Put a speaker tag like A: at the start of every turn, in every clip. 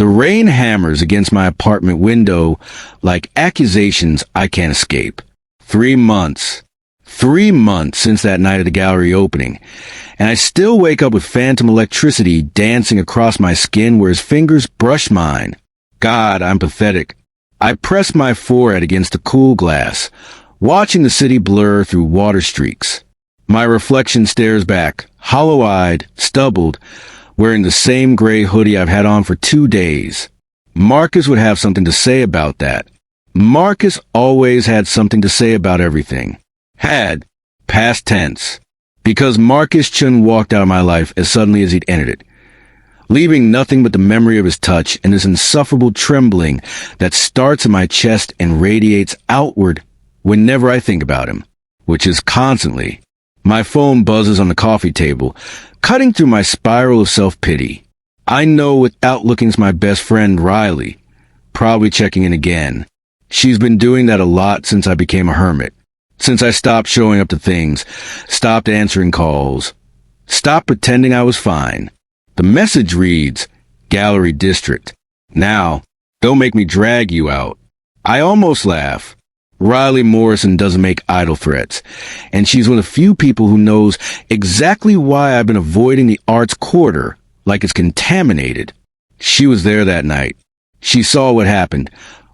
A: The rain hammers against my apartment window like accusations I can't escape. 3 months. 3 months since that night of the gallery opening, and I still wake up with phantom electricity dancing across my skin where his fingers brush mine. God, I'm pathetic. I press my forehead against the cool glass, watching the city blur through water streaks. My reflection stares back, hollow-eyed, stubbled, wearing the same gray hoodie I've had on for 2 days. Marcus would have something to say about that. Marcus always had something to say about everything. Had, past tense. Because Marcus Chun walked out of my life as suddenly as he'd entered it, leaving nothing but the memory of his touch and this insufferable trembling that starts in my chest and radiates outward whenever I think about him, which is constantly. My phone buzzes on the coffee table, cutting through my spiral of self-pity. I know without looking it's my best friend, Riley, probably checking in again. She's been doing that a lot since I became a hermit, since I stopped showing up to things, stopped answering calls, stopped pretending I was fine. The message reads, Gallery District. Now, don't make me drag you out. I almost laugh. Riley Morrison doesn't make idle threats, and she's one of the few people who knows exactly why I've been avoiding the arts quarter like it's contaminated. She was there that night. She saw what happened,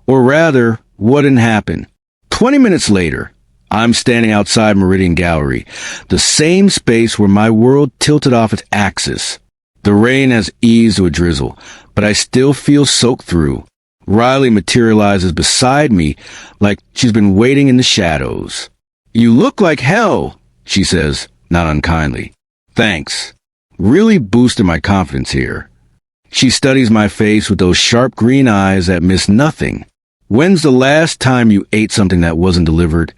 A: or rather, what didn't happen. 20 minutes later, I'm standing outside Meridian Gallery, the same space where my world tilted off its axis. The rain has eased to a drizzle, but I still feel soaked through. Riley materializes beside me like she's been waiting in the shadows. You look like hell, she says, not unkindly. Thanks. Really boosted my confidence here. She studies my face with those sharp green eyes that miss nothing. When's the last time you ate something that wasn't delivered?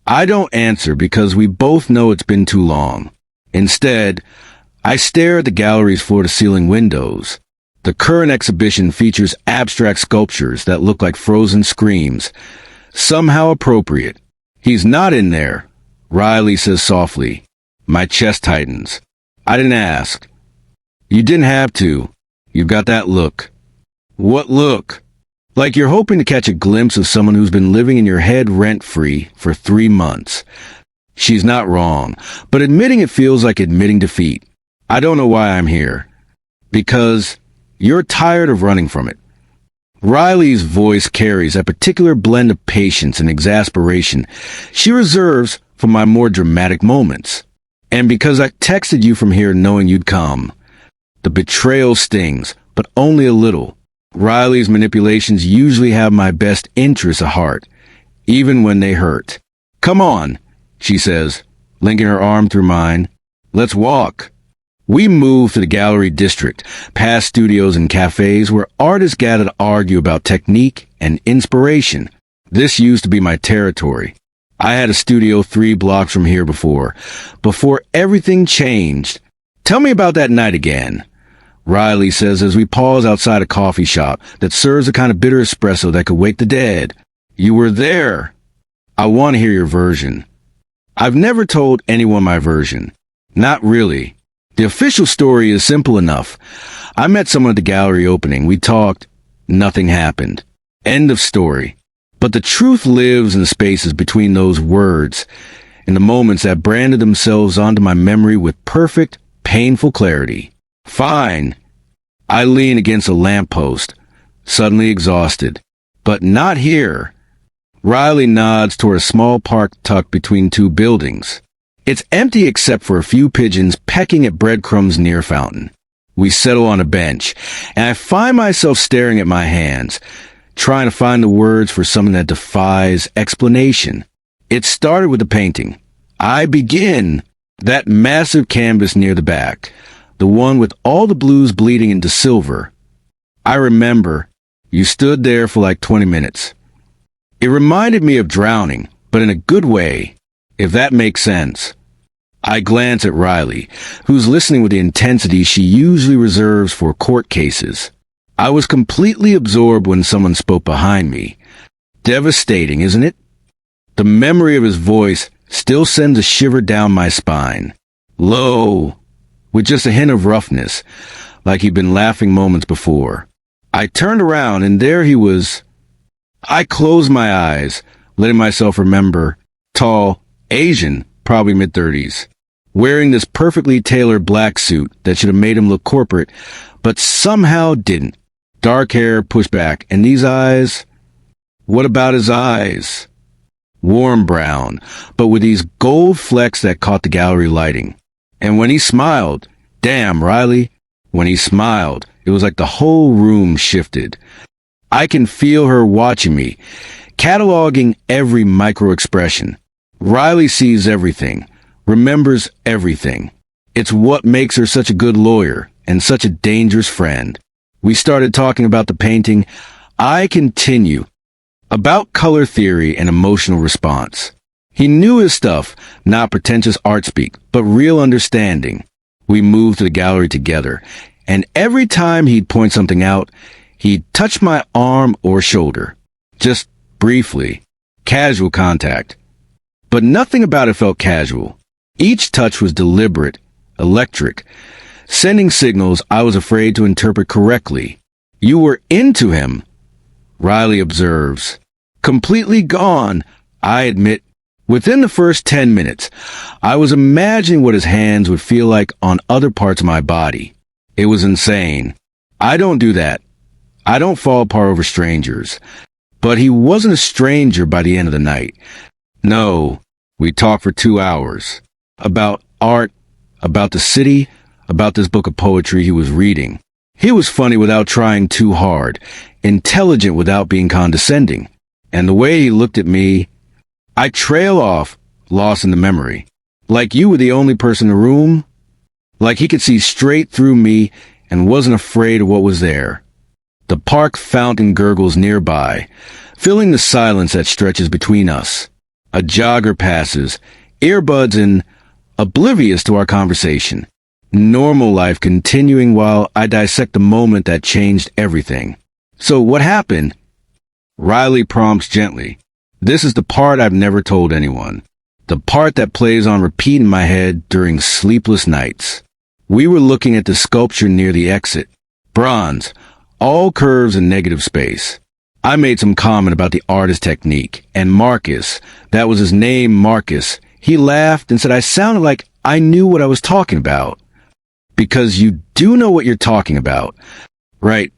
A: I don't answer because we both know it's been too long. Instead, I stare at the gallery's floor-to-ceiling windows. The current exhibition features abstract sculptures that look like frozen screams. Somehow appropriate. He's not in there, Riley says softly. My chest tightens. I didn't ask. You didn't have to. You've got that look. What look? Like you're hoping to catch a glimpse of someone who's been living in your head rent-free for 3 months. She's not wrong, but admitting it feels like admitting defeat. I don't know why I'm here. Because you're tired of running from it. Riley's voice carries a particular blend of patience and exasperation she reserves for my more dramatic moments. And because I texted you from here knowing you'd come. The betrayal stings, but only a little. Riley's manipulations usually have my best interests at heart, even when they hurt. Come on, she says, linking her arm through mine. Let's walk. We move to the gallery district, past studios and cafes where artists gather to argue about technique and inspiration. This used to be my territory. I had a studio 3 blocks from here before everything changed. Tell me about that night again, Riley says as we pause outside a coffee shop that serves a kind of bitter espresso that could wake the dead. You were there. I want to hear your version. I've never told anyone my version. Not really. The official story is simple enough. I met someone at the gallery opening. We talked. Nothing happened. End of story. But the truth lives in the spaces between those words, in the moments that branded themselves onto my memory with perfect, painful clarity. Fine. I lean against a lamppost, suddenly exhausted. But not here. Riley nods toward a small park tucked between 2 buildings. It's empty except for a few pigeons pecking at breadcrumbs near a fountain. We settle on a bench, and I find myself staring at my hands, trying to find the words for something that defies explanation. It started with the painting. I begin. That massive canvas near the back, the one with all the blues bleeding into silver. I remember. You stood there for like 20 minutes. It reminded me of drowning, but in a good way, if that makes sense. I glance at Riley, who's listening with the intensity she usually reserves for court cases. I was completely absorbed when someone spoke behind me. Devastating, isn't it? The memory of his voice still sends a shiver down my spine. Low, with just a hint of roughness, like he'd been laughing moments before. I turned around, and there he was. I closed my eyes, letting myself remember. Tall, Asian, probably mid-30s, wearing this perfectly tailored black suit that should have made him look corporate, but somehow didn't. Dark hair pushed back, and these eyes... What about his eyes? Warm brown, but with these gold flecks that caught the gallery lighting. And when he smiled, damn, Riley, when he smiled, it was like the whole room shifted. I can feel her watching me, cataloging every micro-expression. Riley sees everything, remembers everything. It's what makes her such a good lawyer and such a dangerous friend. We started talking about the painting. I continue about color theory and emotional response. He knew his stuff, not pretentious art speak, but real understanding. We moved to the gallery together, and every time he'd point something out, he'd touch my arm or shoulder. Just briefly. Casual contact. But nothing about it felt casual. Each touch was deliberate, electric, sending signals I was afraid to interpret correctly. You were into him, Riley observes. Completely gone, I admit. Within the first 10 minutes, I was imagining what his hands would feel like on other parts of my body. It was insane. I don't do that. I don't fall apart over strangers. But he wasn't a stranger by the end of the night. No, we talked for 2 hours. About art, about the city, about this book of poetry he was reading. He was funny without trying too hard, intelligent without being condescending. And the way he looked at me, I trail off, lost in the memory. Like you were the only person in the room. Like he could see straight through me and wasn't afraid of what was there. The park fountain gurgles nearby, filling the silence that stretches between us. A jogger passes, earbuds in, oblivious to our conversation. Normal life continuing while I dissect the moment that changed everything. So what happened? Riley prompts gently. This is the part I've never told anyone. The part that plays on repeat in my head during sleepless nights. We were looking at the sculpture near the exit. Bronze, all curves and negative space. I made some comment about the artist's technique, and Marcus, that was his name, Marcus, he laughed and said I sounded like I knew what I was talking about. Because you do know what you're talking about. Right.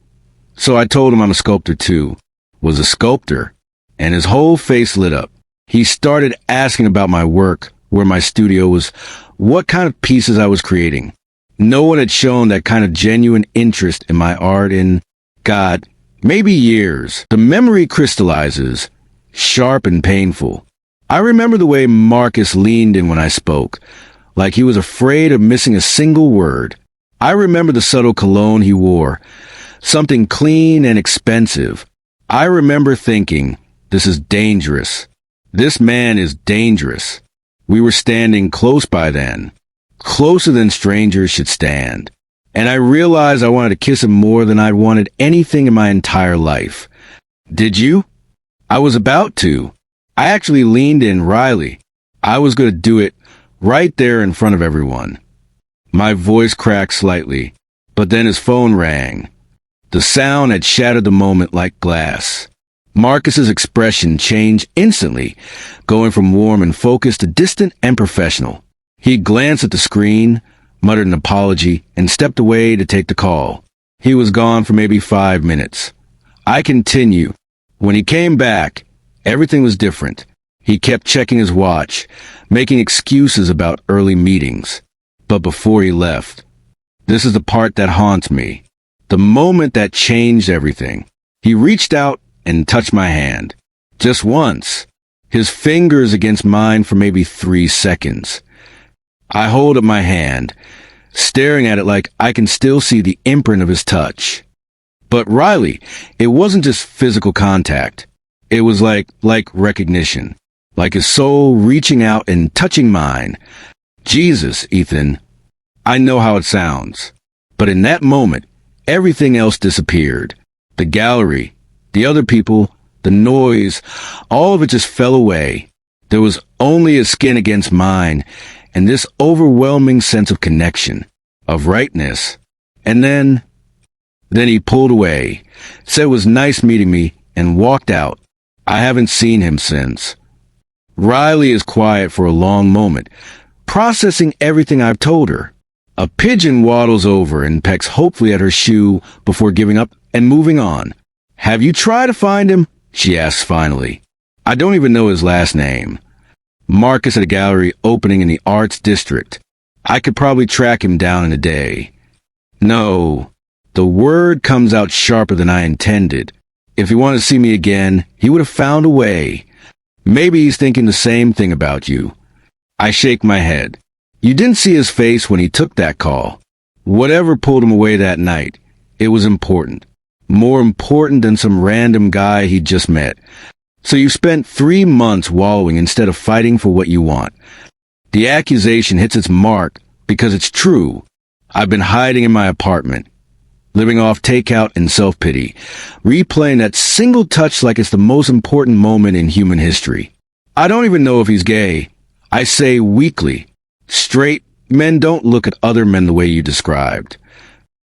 A: So I told him I'm a sculptor too. Was a sculptor. And his whole face lit up. He started asking about my work, where my studio was, what kind of pieces I was creating. No one had shown that kind of genuine interest in my art in, God, maybe years. The memory crystallizes, sharp and painful. I remember the way Marcus leaned in when I spoke, like he was afraid of missing a single word. I remember the subtle cologne he wore, something clean and expensive. I remember thinking, this is dangerous. This man is dangerous. We were standing close by then, closer than strangers should stand. And I realized I wanted to kiss him more than I'd wanted anything in my entire life. Did you? I was about to. I actually leaned in, Riley. I was going to do it right there in front of everyone. My voice cracked slightly, but then his phone rang. The sound had shattered the moment like glass. Marcus's expression changed instantly, going from warm and focused to distant and professional. He glanced at the screen, muttered an apology, and stepped away to take the call. He was gone for maybe 5 minutes. I continue. When he came back, everything was different. He kept checking his watch, making excuses about early meetings. But before he left, this is the part that haunts me. The moment that changed everything. He reached out and touched my hand. Just once. His fingers against mine for maybe 3 seconds. I hold up my hand, staring at it like I can still see the imprint of his touch. But Riley, it wasn't just physical contact. It was like recognition. Like his soul reaching out and touching mine. Jesus, Ethan. I know how it sounds. But in that moment, everything else disappeared. The gallery, the other people, the noise, all of it just fell away. There was only his skin against mine, and this overwhelming sense of connection, of rightness. And then, Then he pulled away, said it was nice meeting me, and walked out. I haven't seen him since. Riley is quiet for a long moment, processing everything I've told her. A pigeon waddles over and pecks hopefully at her shoe before giving up and moving on. Have you tried to find him? She asks finally. I don't even know his last name. Marcus at a gallery opening in the Arts District. I could probably track him down in a day. No. The word comes out sharper than I intended. If he wanted to see me again, he would have found a way. Maybe he's thinking the same thing about you. I shake my head. You didn't see his face when he took that call. Whatever pulled him away that night, it was important. More important than some random guy he'd just met. So you spent 3 months wallowing instead of fighting for what you want. The accusation hits its mark because it's true. I've been hiding in my apartment, living off takeout and self-pity, replaying that single touch like it's the most important moment in human history. I don't even know if he's gay. I say weakly. Straight men don't look at other men the way you described.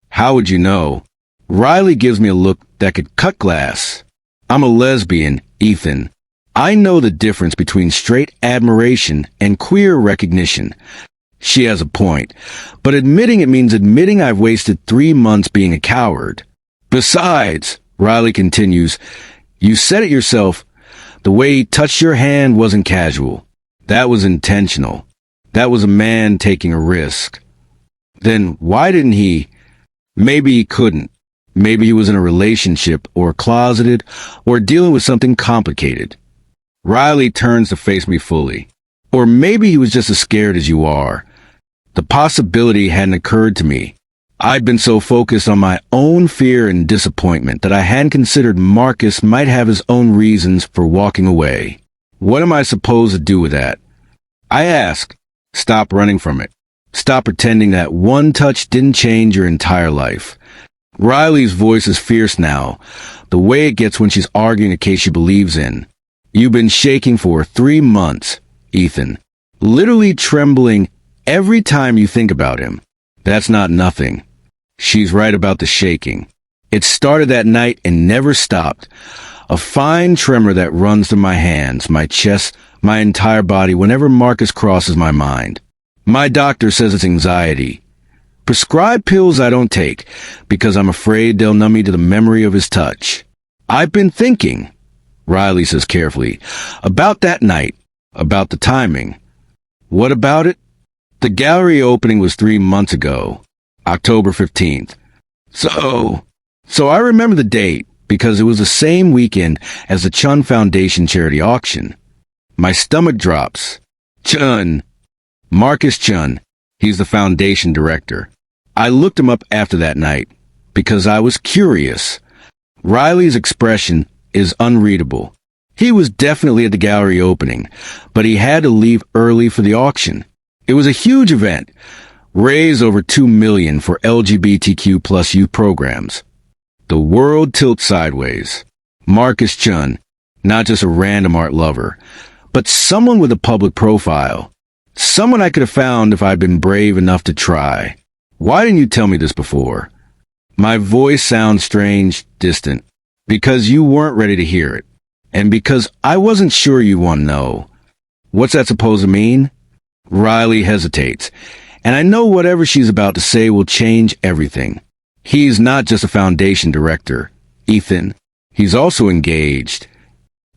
A: How would you know? Riley gives me a look that could cut glass. I'm a lesbian, Ethan. I know the difference between straight admiration and queer recognition. She has a point, but admitting it means admitting I've wasted 3 months being a coward. Besides, Riley continues, you said it yourself. The way he touched your hand wasn't casual. That was intentional. That was a man taking a risk. Then why didn't he? Maybe he couldn't. Maybe he was in a relationship or closeted or dealing with something complicated. Riley turns to face me fully. Or maybe he was just as scared as you are. The possibility hadn't occurred to me. I'd been so focused on my own fear and disappointment that I hadn't considered Marcus might have his own reasons for walking away. What am I supposed to do with that? I ask. Stop running from it. Stop pretending that one touch didn't change your entire life. Riley's voice is fierce now, the way it gets when she's arguing a case she believes in. You've been shaking for 3 months, Ethan. Literally trembling every time you think about him. That's not nothing. She's right about the shaking. It started that night and never stopped. A fine tremor that runs through my hands, my chest, my entire body whenever Marcus crosses my mind. My doctor says it's anxiety. Prescribed pills I don't take because I'm afraid they'll numb me to the memory of his touch. I've been thinking, Riley says carefully, about that night, about the timing. What about it? The gallery opening was 3 months ago, October 15th. So I remember the date because it was the same weekend as the Chun Foundation charity auction. My stomach drops. Chun. Marcus Chun. He's the foundation director. I looked him up after that night because I was curious. Riley's expression is unreadable. He was definitely at the gallery opening, but he had to leave early for the auction. It was a huge event. Raised over $2 million for LGBTQ plus youth programs. The world tilts sideways. Marcus Chun, not just a random art lover, but someone with a public profile. Someone I could have found if I'd been brave enough to try. Why didn't you tell me this before? My voice sounds strange, distant, because you weren't ready to hear it, and because I wasn't sure you want to know. What's that supposed to mean? Riley hesitates, and I know whatever she's about to say will change everything. He's not just a foundation director, Ethan. He's also engaged.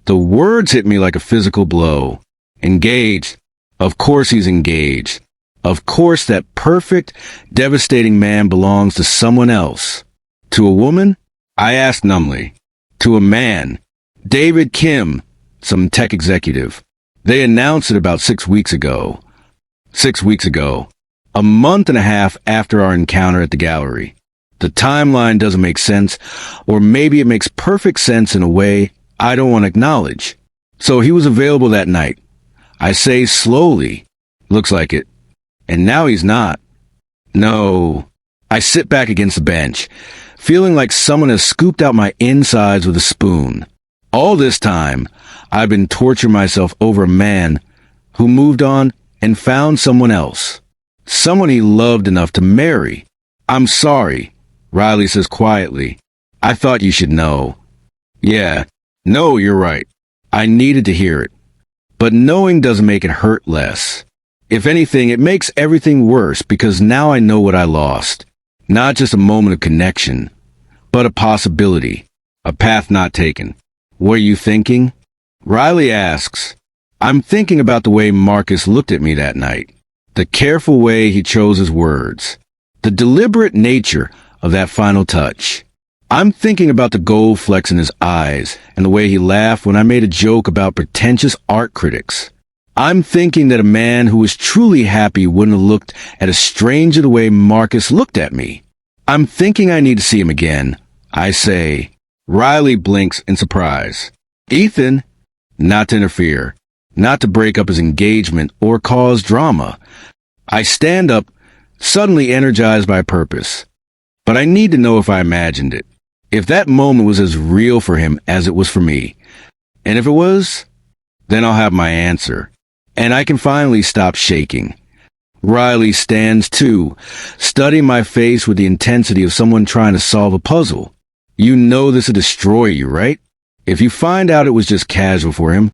A: The words hit me like a physical blow. Engaged. Of course he's engaged. Of course that perfect, devastating man belongs to someone else. To a woman? I asked numbly. To a man. David Kim, some tech executive. They announced it about 6 weeks ago. 6 weeks ago. A month and a half after our encounter at the gallery. The timeline doesn't make sense, or maybe it makes perfect sense in a way I don't want to acknowledge. So he was available that night. I say slowly. Looks like it. And now he's not. No. I sit back against the bench, feeling like someone has scooped out my insides with a spoon. All this time, I've been torturing myself over a man who moved on and found someone else. Someone he loved enough to marry. I'm sorry. Riley says quietly, I thought you should know. Yeah, no, you're right. I needed to hear it. But knowing doesn't make it hurt less. If anything, it makes everything worse because now I know what I lost. Not just a moment of connection, but a possibility, a path not taken. What are you thinking? Riley asks. I'm thinking about the way Marcus looked at me that night. The careful way he chose his words. The deliberate nature of that final touch. I'm thinking about the gold flecks in his eyes and the way he laughed when I made a joke about pretentious art critics. I'm thinking that a man who was truly happy wouldn't have looked at a stranger the way Marcus looked at me. I'm thinking I need to see him again. I say. Riley blinks in surprise. Ethan, not to interfere, not to break up his engagement or cause drama. I stand up, suddenly energized by purpose. But I need to know if I imagined it. If that moment was as real for him as it was for me. And if it was, then I'll have my answer. And I can finally stop shaking. Riley stands too, studying my face with the intensity of someone trying to solve a puzzle. You know this will destroy you, right? If you find out it was just casual for him,